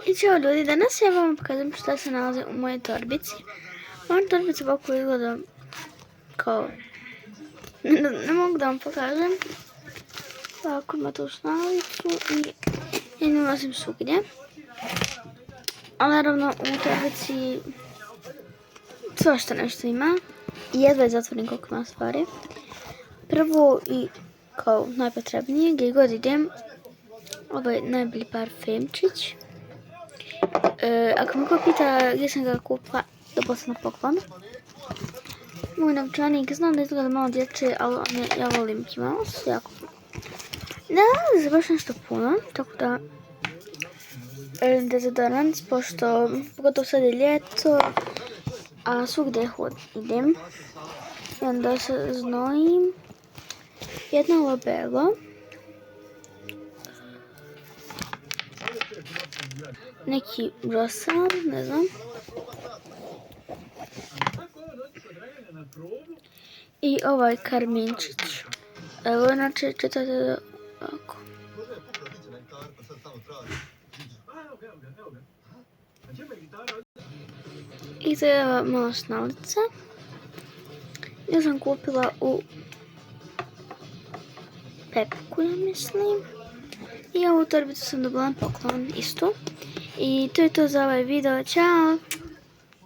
I čao ljudi, danas ja vam pokazujem šta se nalazi u mojoj torbici. Moja torbica ovako izgleda kao... Ne mogu da vam pokažem. Tako ima tu šnalicu i ja ne nosim svugdje. Ali naravno u torbici svašta nešto ima. I jedva je zatvorim koliko ima stvari. Prvo i kao najpotrebnije, gdje god idem, ovaj najbolji parfemčić. Ako me ko pita gdje sam ga kupila, dobila sam na poklon. Moj novčanik, znam da izgleda malo dječje, ali ja volim Mickey Mouse, jako. Ne nalazi se baš nešto puno, tako da dezodorans, pošto pogotovo sad je ljeto, a svugdje idem. I onda se znojim. Jedno labelo. Neki rosan, ne znam. I ovaj karminčić. Evo, znači, čitate ovako. I to je mala šnalica. Ja sam kupila u Pepku, ja mislim. I ovu torbicu sam dobila na poklon istu. I to je to za ovaj video. Ćao!